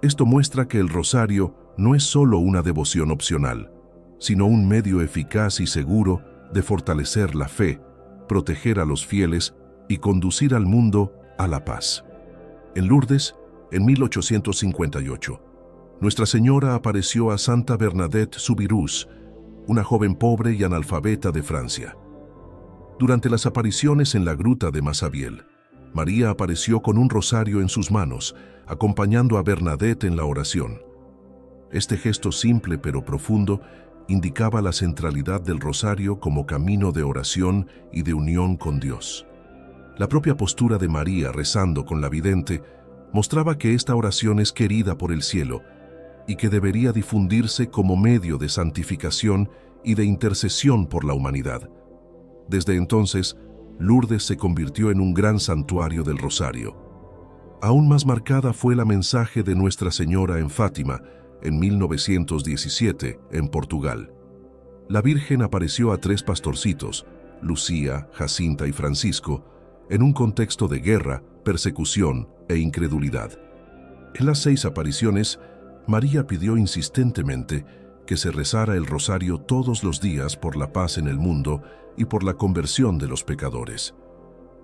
Esto muestra que el rosario no es solo una devoción opcional, sino un medio eficaz y seguro de fortalecer la fe, proteger a los fieles y conducir al mundo a la paz. En Lourdes, en 1858, Nuestra Señora apareció a Santa Bernadette Soubirous, una joven pobre y analfabeta de Francia. Durante las apariciones en la gruta de Massabielle, María apareció con un rosario en sus manos, acompañando a Bernadette en la oración. Este gesto simple pero profundo indicaba la centralidad del rosario como camino de oración y de unión con Dios. La propia postura de María rezando con la vidente mostraba que esta oración es querida por el cielo y que debería difundirse como medio de santificación y de intercesión por la humanidad. Desde entonces, Lourdes se convirtió en un gran santuario del rosario. Aún más marcada fue la mensaje de Nuestra Señora en Fátima, en 1917, en Portugal. La Virgen apareció a 3 pastorcitos, Lucía, Jacinta y Francisco, en un contexto de guerra, persecución e incredulidad. En las 6 apariciones, María pidió insistentemente que se rezara el rosario todos los días por la paz en el mundo y por la conversión de los pecadores.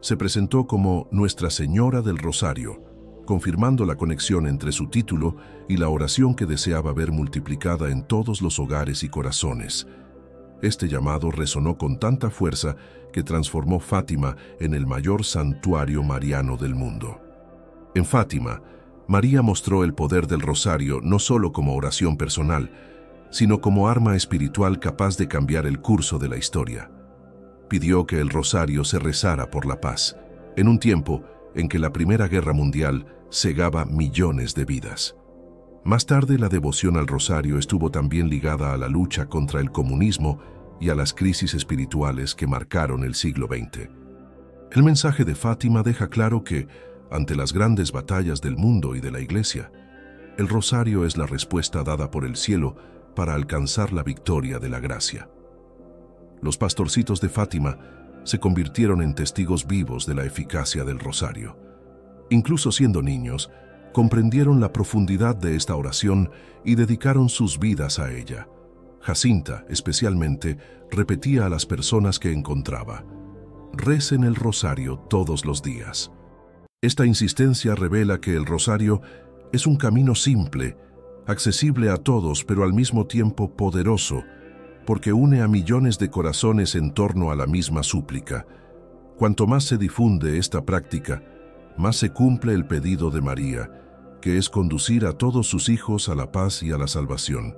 Se presentó como Nuestra Señora del Rosario, confirmando la conexión entre su título y la oración que deseaba ver multiplicada en todos los hogares y corazones. Este llamado resonó con tanta fuerza que transformó Fátima en el mayor santuario mariano del mundo. En Fátima, María mostró el poder del rosario no solo como oración personal, sino como arma espiritual capaz de cambiar el curso de la historia. Pidió que el rosario se rezara por la paz, en un tiempo en que la Primera Guerra Mundial cegaba millones de vidas. Más tarde, la devoción al rosario estuvo también ligada a la lucha contra el comunismo y a las crisis espirituales que marcaron el siglo XX. El mensaje de Fátima deja claro que, ante las grandes batallas del mundo y de la Iglesia, el rosario es la respuesta dada por el cielo para alcanzar la victoria de la gracia. Los pastorcitos de Fátima se convirtieron en testigos vivos de la eficacia del rosario. Incluso siendo niños, comprendieron la profundidad de esta oración y dedicaron sus vidas a ella. Jacinta, especialmente, repetía a las personas que encontraba: recen el rosario todos los días. Esta insistencia revela que el rosario es un camino simple, accesible a todos, pero al mismo tiempo poderoso, porque une a millones de corazones en torno a la misma súplica. Cuanto más se difunde esta práctica, más se cumple el pedido de María, que es conducir a todos sus hijos a la paz y a la salvación.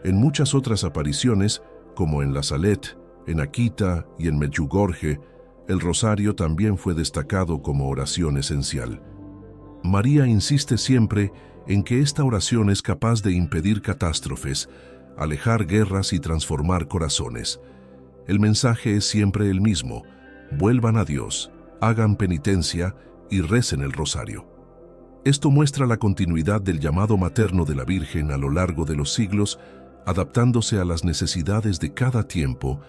En muchas otras apariciones, como en La Salette, en Akita y en Medjugorje, el rosario también fue destacado como oración esencial. María insiste siempre en que esta oración es capaz de impedir catástrofes, alejar guerras y transformar corazones. El mensaje es siempre el mismo: vuelvan a Dios, hagan penitencia y recen el rosario. Esto muestra la continuidad del llamado materno de la Virgen a lo largo de los siglos, adaptándose a las necesidades de cada tiempo,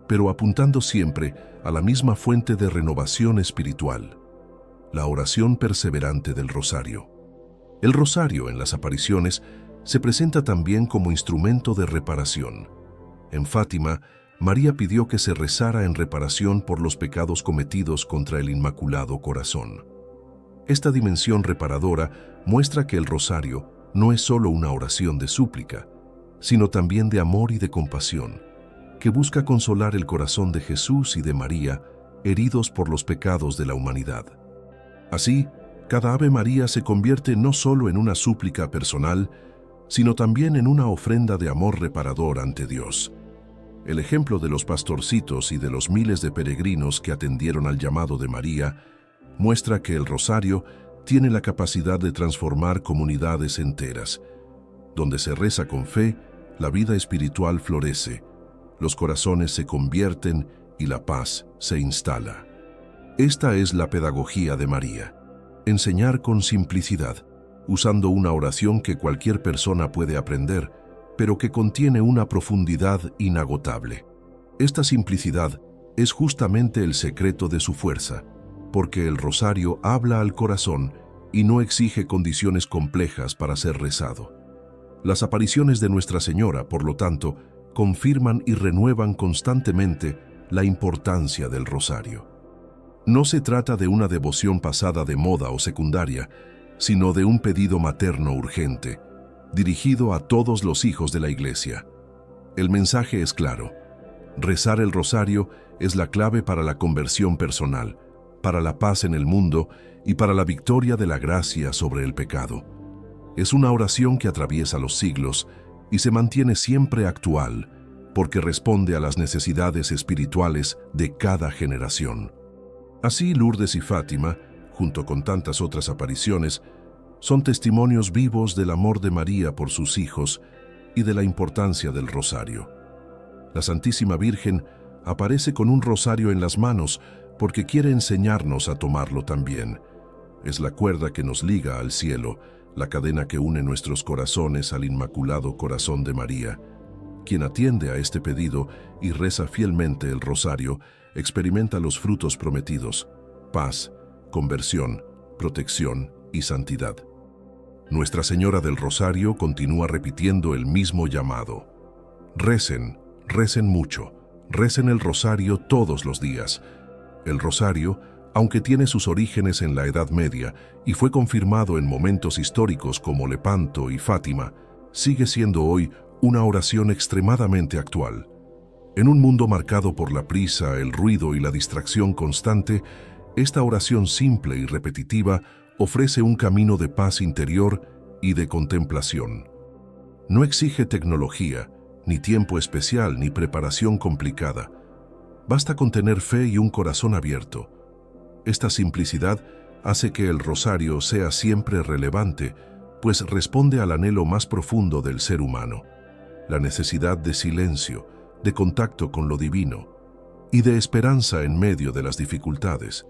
pero apuntando siempre a la misma fuente de renovación espiritual: la oración perseverante del rosario. El rosario en las apariciones se presenta también como instrumento de reparación. En Fátima, María pidió que se rezara en reparación por los pecados cometidos contra el Inmaculado Corazón. Esta dimensión reparadora muestra que el rosario no es solo una oración de súplica, sino también de amor y de compasión, que busca consolar el corazón de Jesús y de María, heridos por los pecados de la humanidad. Así, Cada Ave María se convierte no solo en una súplica personal, sino también en una ofrenda de amor reparador ante Dios. El ejemplo de los pastorcitos y de los miles de peregrinos que atendieron al llamado de María muestra que el rosario tiene la capacidad de transformar comunidades enteras. Donde se reza con fe, la vida espiritual florece, los corazones se convierten y la paz se instala. Esta es la pedagogía de María. Enseñar con simplicidad, usando una oración que cualquier persona puede aprender, pero que contiene una profundidad inagotable. Esta simplicidad es justamente el secreto de su fuerza, porque el rosario habla al corazón y no exige condiciones complejas para ser rezado. Las apariciones de Nuestra Señora, por lo tanto, confirman y renuevan constantemente la importancia del rosario. No se trata de una devoción pasada de moda o secundaria, sino de un pedido materno urgente, dirigido a todos los hijos de la Iglesia. El mensaje es claro. Rezar el rosario es la clave para la conversión personal, para la paz en el mundo y para la victoria de la gracia sobre el pecado. Es una oración que atraviesa los siglos y se mantiene siempre actual, porque responde a las necesidades espirituales de cada generación. Así, Lourdes y Fátima, junto con tantas otras apariciones, son testimonios vivos del amor de María por sus hijos y de la importancia del rosario. La Santísima Virgen aparece con un rosario en las manos porque quiere enseñarnos a tomarlo también. Es la cuerda que nos liga al cielo, la cadena que une nuestros corazones al Inmaculado Corazón de María. Quien atiende a este pedido y reza fielmente el rosario, experimenta los frutos prometidos: paz, conversión, protección y santidad. Nuestra Señora del Rosario continúa repitiendo el mismo llamado. Recen, recen mucho, recen el rosario todos los días. El rosario, aunque tiene sus orígenes en la Edad Media y fue confirmado en momentos históricos como Lepanto y Fátima, sigue siendo hoy una oración extremadamente actual. En un mundo marcado por la prisa, el ruido y la distracción constante, esta oración simple y repetitiva ofrece un camino de paz interior y de contemplación. No exige tecnología, ni tiempo especial, ni preparación complicada. Basta con tener fe y un corazón abierto. Esta simplicidad hace que el rosario sea siempre relevante, pues responde al anhelo más profundo del ser humano, la necesidad de silencio, de contacto con lo divino y de esperanza en medio de las dificultades.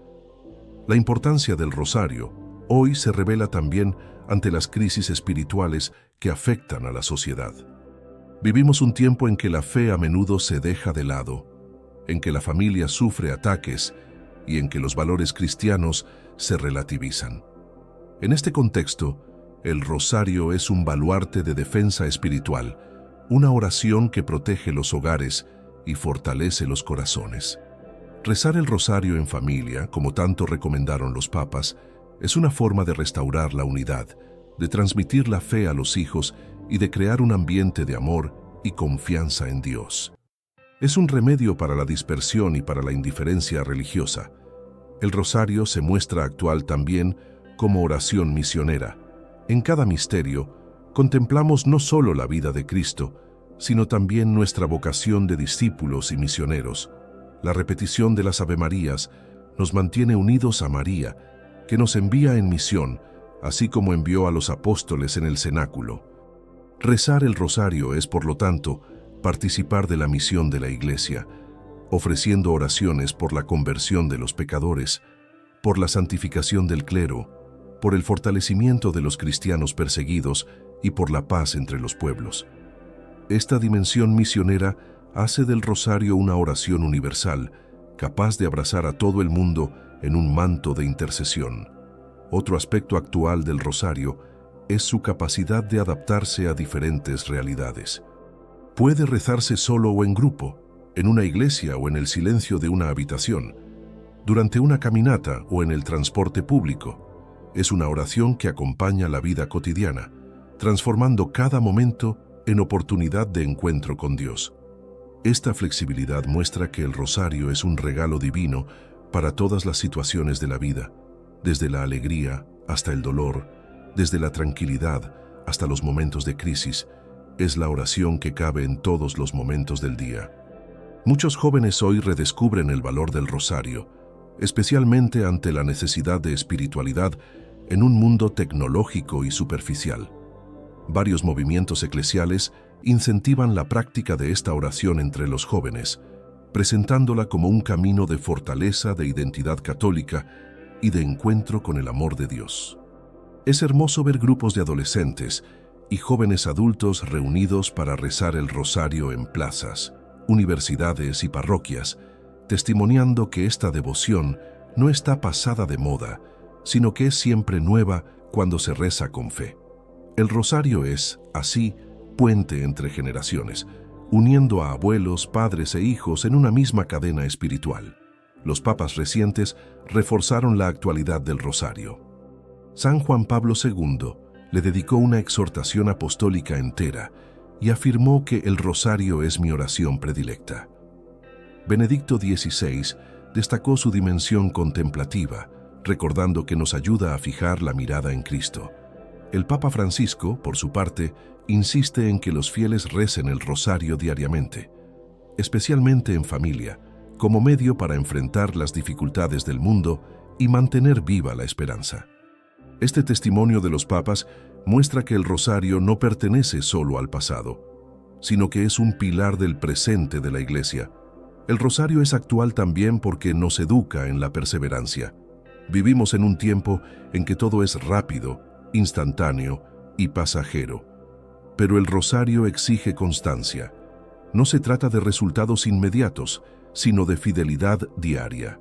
La importancia del rosario hoy se revela también ante las crisis espirituales que afectan a la sociedad. Vivimos un tiempo en que la fe a menudo se deja de lado, en que la familia sufre ataques y en que los valores cristianos se relativizan. En este contexto, el rosario es un baluarte de defensa espiritual, una oración que protege los hogares y fortalece los corazones. Rezar el rosario en familia, como tanto recomendaron los papas, es una forma de restaurar la unidad, de transmitir la fe a los hijos y de crear un ambiente de amor y confianza en Dios. Es un remedio para la dispersión y para la indiferencia religiosa. El rosario se muestra actual también como oración misionera. En cada misterio, contemplamos no solo la vida de Cristo, sino también nuestra vocación de discípulos y misioneros. La repetición de las Avemarías nos mantiene unidos a María, que nos envía en misión, así como envió a los apóstoles en el cenáculo. Rezar el rosario es, por lo tanto, participar de la misión de la Iglesia, ofreciendo oraciones por la conversión de los pecadores, por la santificación del clero, por el fortalecimiento de los cristianos perseguidos y por la paz entre los pueblos. Esta dimensión misionera hace del rosario una oración universal, capaz de abrazar a todo el mundo en un manto de intercesión. Otro aspecto actual del rosario es su capacidad de adaptarse a diferentes realidades. Puede rezarse solo o en grupo, en una iglesia o en el silencio de una habitación, durante una caminata o en el transporte público. Es una oración que acompaña la vida cotidiana, transformando cada momento en oportunidad de encuentro con Dios. Esta flexibilidad muestra que el rosario es un regalo divino para todas las situaciones de la vida, desde la alegría hasta el dolor, desde la tranquilidad hasta los momentos de crisis, es la oración que cabe en todos los momentos del día. Muchos jóvenes hoy redescubren el valor del rosario, especialmente ante la necesidad de espiritualidad en un mundo tecnológico y superficial. Varios movimientos eclesiales incentivan la práctica de esta oración entre los jóvenes, presentándola como un camino de fortaleza de identidad católica y de encuentro con el amor de Dios. Es hermoso ver grupos de adolescentes y jóvenes adultos reunidos para rezar el rosario en plazas, universidades y parroquias, testimoniando que esta devoción no está pasada de moda, sino que es siempre nueva cuando se reza con fe. El rosario es, así, puente entre generaciones, uniendo a abuelos, padres e hijos en una misma cadena espiritual. Los papas recientes reforzaron la actualidad del rosario. San Juan Pablo II le dedicó una exhortación apostólica entera y afirmó que el rosario es mi oración predilecta. Benedicto XVI destacó su dimensión contemplativa, recordando que nos ayuda a fijar la mirada en Cristo. El Papa Francisco, por su parte, insiste en que los fieles recen el rosario diariamente, especialmente en familia, como medio para enfrentar las dificultades del mundo y mantener viva la esperanza. Este testimonio de los papas muestra que el rosario no pertenece solo al pasado, sino que es un pilar del presente de la Iglesia. El rosario es actual también porque nos educa en la perseverancia. Vivimos en un tiempo en que todo es rápido, instantáneo y pasajero. Pero el rosario exige constancia. No se trata de resultados inmediatos, sino de fidelidad diaria.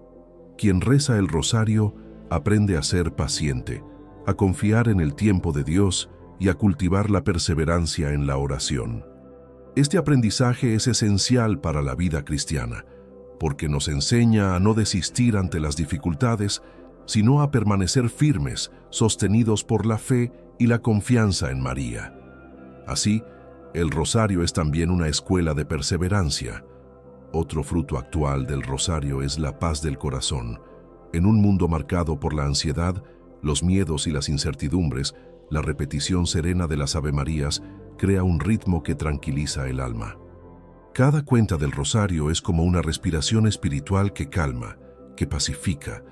Quien reza el rosario aprende a ser paciente, a confiar en el tiempo de Dios y a cultivar la perseverancia en la oración. Este aprendizaje es esencial para la vida cristiana, porque nos enseña a no desistir ante las dificultades, sino a permanecer firmes, sostenidos por la fe y la confianza en María. Así, el rosario es también una escuela de perseverancia. Otro fruto actual del rosario es la paz del corazón. En un mundo marcado por la ansiedad, los miedos y las incertidumbres, la repetición serena de las Avemarías crea un ritmo que tranquiliza el alma. Cada cuenta del rosario es como una respiración espiritual que calma, que pacifica,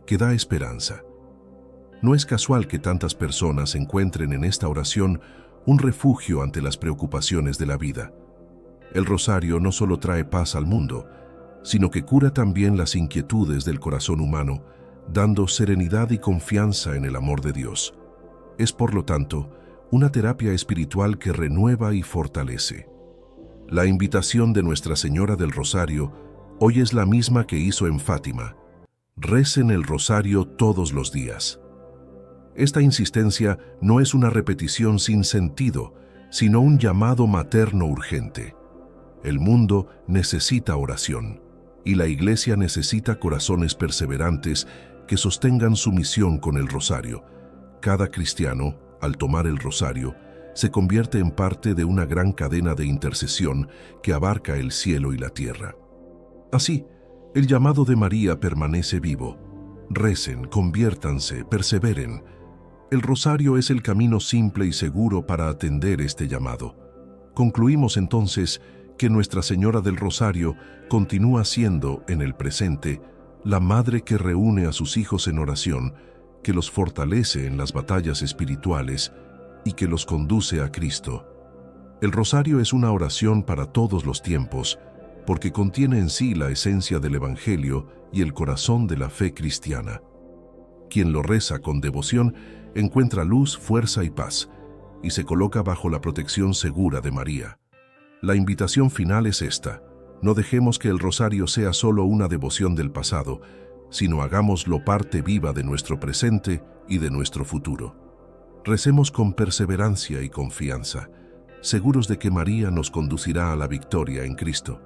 que da esperanza. No es casual que tantas personas encuentren en esta oración un refugio ante las preocupaciones de la vida. El rosario no solo trae paz al mundo, sino que cura también las inquietudes del corazón humano, dando serenidad y confianza en el amor de Dios. Es, por lo tanto, una terapia espiritual que renueva y fortalece. La invitación de Nuestra Señora del Rosario hoy es la misma que hizo en Fátima. Recen el rosario todos los días. Esta insistencia no es una repetición sin sentido, sino un llamado materno urgente. El mundo necesita oración, y la Iglesia necesita corazones perseverantes que sostengan su misión con el rosario. Cada cristiano, al tomar el rosario, se convierte en parte de una gran cadena de intercesión que abarca el cielo y la tierra. Así, el llamado de María permanece vivo. Recen, conviértanse, perseveren. El rosario es el camino simple y seguro para atender este llamado. Concluimos entonces que Nuestra Señora del Rosario continúa siendo, en el presente, la madre que reúne a sus hijos en oración, que los fortalece en las batallas espirituales y que los conduce a Cristo. El rosario es una oración para todos los tiempos, porque contiene en sí la esencia del Evangelio y el corazón de la fe cristiana. Quien lo reza con devoción encuentra luz, fuerza y paz, y se coloca bajo la protección segura de María. La invitación final es esta: no dejemos que el rosario sea solo una devoción del pasado, sino hagámoslo parte viva de nuestro presente y de nuestro futuro. Recemos con perseverancia y confianza, seguros de que María nos conducirá a la victoria en Cristo.